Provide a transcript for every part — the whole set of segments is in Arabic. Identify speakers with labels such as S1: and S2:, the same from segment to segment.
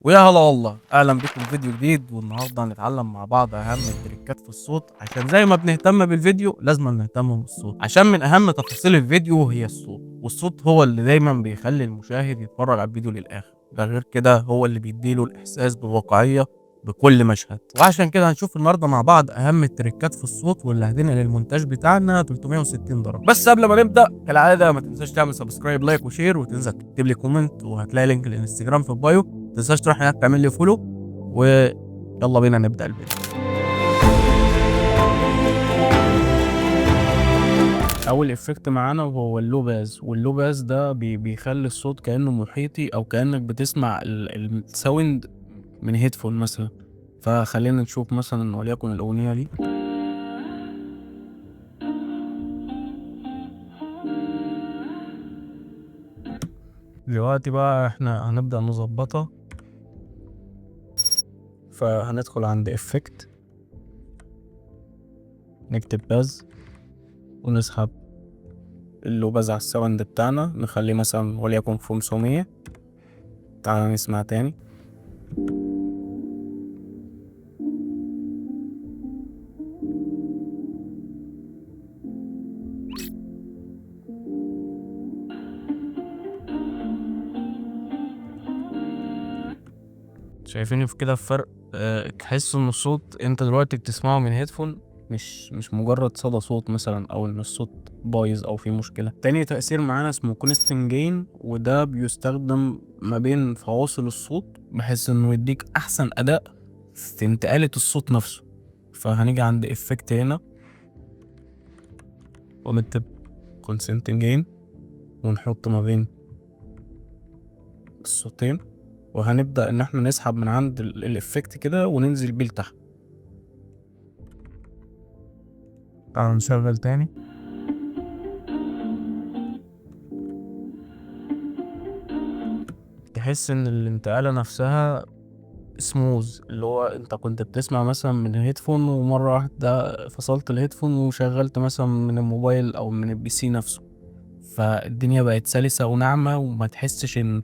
S1: ويا هلا والله، اهلا بكم في فيديو جديد. والنهارده هنتعلم مع بعض اهم التريكات في الصوت، عشان زي ما بنهتم بالفيديو لازم نهتم بالصوت، عشان من اهم تفاصيل الفيديو هي الصوت، والصوت هو اللي دايما بيخلي المشاهد يتفرج على الفيديو للاخر. ده غير كده هو اللي بيديله الاحساس بواقعية بكل مشهد. وعشان كده هنشوف النهارده مع بعض اهم التريكات في الصوت واللي هتنقل المونتاج بتاعنا 360 درجه. بس قبل ما نبدا كالعاده ما تنساش تعمل سبسكرايب لايك وشير، وتنزل تكتب لي كومنت، وهتلاقي لينك الانستجرام في البايو. ما تنساش تروح هناك تعمل لي فولو. ويلا بينا نبدا الفيديو. اول افكت معانا هو اللوباز، واللوباز ده بيخلي الصوت كانه محيطي او كانك بتسمع الساوند من هيدفون مثلا. فخلينا نشوف مثلا وليكن الاغنيه دي دلوقتي. بقى احنا هنبدا نظبطها، فهندخل عند افكت، نكتب باز ونسحب اللوباز على الساوند بتاعنا، نخليه مثلا وليكن 500. تعالى نسمع تاني. شايفين في كده الفرق؟ تحس ان الصوت انت دلوقتي بتسمعه من هيدفون، مش مجرد صدى صوت مثلا، او ان الصوت بايظ او في مشكله. تاني تأثير معانا اسمه كونستنت جين، وده بيستخدم ما بين فواصل الصوت بحيث انه يديك احسن اداء في انتقالة الصوت نفسه. فهنيجي عند افكت هنا ونكتب كونستنت جين، ونحط ما بين الصوتين، وهنبدأ ان احنا نسحب من عند الافكت كده وننزل بيه لتحت. تعالوا نشغل تاني. تحس ان الانتقالة نفسها سموز، اللي هو انت كنت بتسمع مثلا من هيدفون ومرة واحدة فصلت الهيدفون وشغلت مثلا من الموبايل او من البي سي نفسه، فالدنيا بقت سلسة وناعمة وما تحسش ان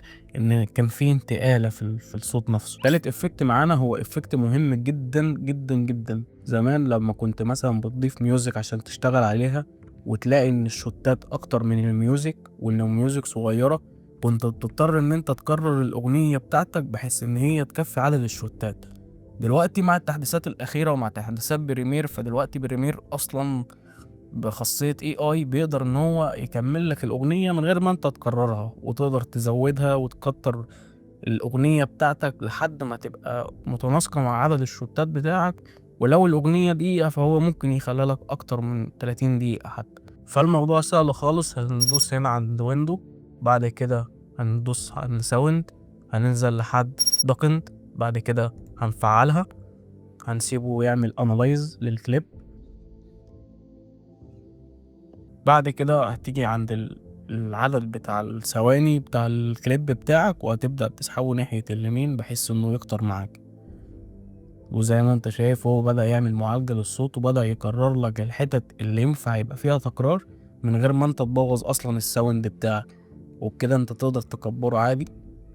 S1: كان في انتقالة في الصوت نفسه. تالت افكت معانا هو افكت مهم جدا جدا جدا. زمان لما كنت مثلا بتضيف ميوزك عشان تشتغل عليها، وتلاقي ان الشوتات اكتر من الميوزك وان الميوزك صغيرة، كنت بتضطر ان انت تكرر الاغنية بتاعتك بحيث ان هي تكفي عدد الشوتات. دلوقتي مع التحديثات الاخيرة ومع تحديثات بريمير، فدلوقتي بريمير اصلا بخاصية AI بيقدر ان هو يكمل لك الاغنية من غير ما انت تكررها، وتقدر تزودها وتكتر الاغنية بتاعتك لحد ما تبقى متناسقة مع عدد الشوتات بتاعك. ولو الاغنية دقيقة فهو ممكن يخلي لك اكتر من 30 دقيقة حتى. فالموضوع سهل خالص. هندوس هنا عند ويندو، بعد كده هندوس عند ساوند، هننزل لحد دوكنت، بعد كده هنفعلها، هنسيبه يعمل انالايز للكليب. بعد كده هتيجي عند العدد بتاع الثواني بتاع الكليب بتاعك، وهتبدأ تسحبه ناحية اليمين بحيث انه يكتر معاك. وزي ما انت شايف هو بدأ يعمل معالجة للصوت، وبدأ يكرر لك الحتت اللي ينفع يبقى فيها تكرار من غير ما انت تبوظ اصلا الساوند بتاعك. وبكده انت تقدر تكبره عادي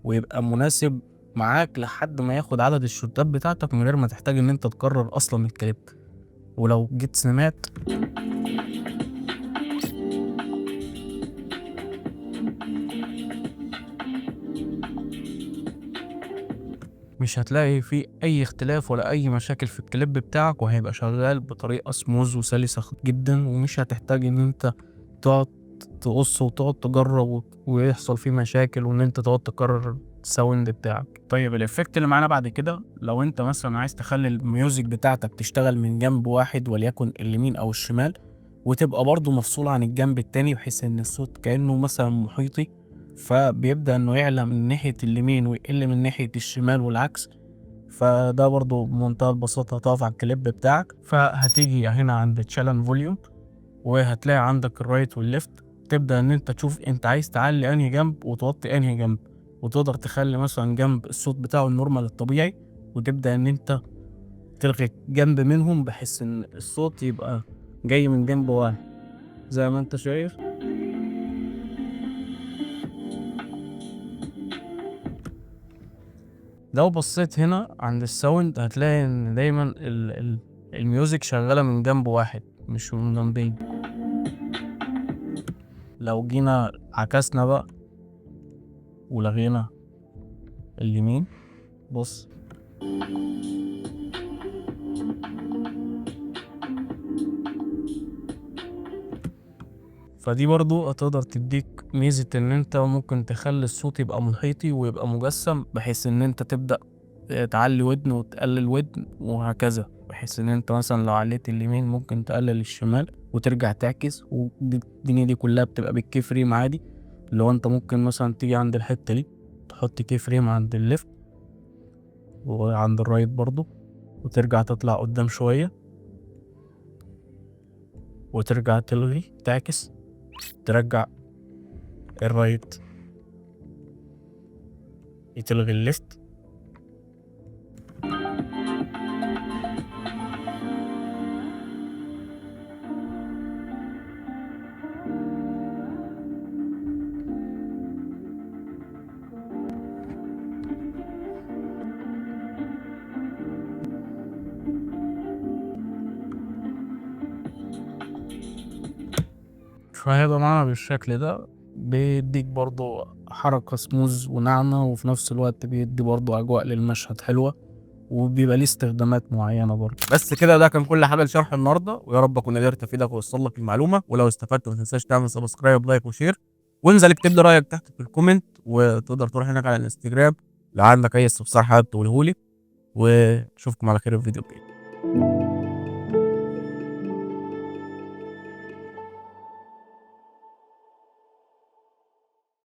S1: ويبقى مناسب معاك لحد ما ياخد عدد الشوتات بتاعتك من غير ما تحتاج ان انت تكرر اصلا الكليب. ولو جيت سمعت، مش هتلاقي فيه اي اختلاف ولا اي مشاكل في الكليب بتاعك، وهيبقى شغال بطريقة سموز وسلسة جدا، ومش هتحتاج ان انت تقعد تقص وتقعد تجرب ويحصل فيه مشاكل وان انت تقعد تكرر الساوند بتاعك. طيب الافكت اللي معانا بعد كده، لو انت مثلا عايز تخلي الميوزك بتاعتك تشتغل من جنب واحد وليكن اليمين او الشمال، وتبقى برضو مفصولة عن الجنب التاني بحيث ان الصوت كأنه مثلا محيطي، فبيبدأ انه يعلى من ناحية اليمين ويقل من ناحية الشمال والعكس. فده برضو بمنتهى البساطة هتقف على الكليب بتاعك، فهتيجي هنا عند تشالن فوليوم، وهتلاقي عندك الرايت والليفت. تبدأ ان انت تشوف انت عايز تعلي انهي جنب وتوطي انهي جنب، وتقدر تخلي مثلا جنب الصوت بتاعه النورمال الطبيعي، وتبدأ ان انت تلغي جنب منهم بحيث ان الصوت يبقى جاي من جنب واحد زي ما انت شايف. لو بصيت هنا عند الساوند هتلاقي ان دايما الميوزك شغالة من جنب واحد مش من جنبين. لو جينا عكسنا بقى ولغينا اليمين، بص فدي برضو هتقدر تديك ميزة ان انت ممكن تخلي الصوت يبقى محيطي ويبقى مجسم، بحيث ان انت تبدأ تعلي ودن وتقلل ودن وهكذا، بحيث ان انت مثلا لو عليت اليمين ممكن تقلل الشمال وترجع تعكس. والدنيا دي كلها بتبقى بالكي فريم عادي. لو انت ممكن مثلا تيجي عند الحتة دي تحط كي فريم عند الليفت وعند الرايت برضو، وترجع تطلع قدام شوية وترجع تلغي تعكس، ترجع الرايت تلغي الليفت. فهيبقى معانا بالشكل ده، بيديك برضو حركة سموز وناعمة، وفي نفس الوقت بيدي برضو أجواء للمشهد حلوة، وبيبقى ليه استخدامات معينة برضو. بس كده ده كان كل حاجة لشرح النهاردة، ويا رب أكون قدرت أفيدك وأوصل لك المعلومة. ولو استفدت ما تنساش تعمل سبسكرايب لايك وشير، وانزل اكتب لي رأيك تحت في الكومنت، وتقدر تروح هناك على الانستجرام لو عندك أي استفسار حابب تقولهولي. واشوفكم على خير في فيديو جديد.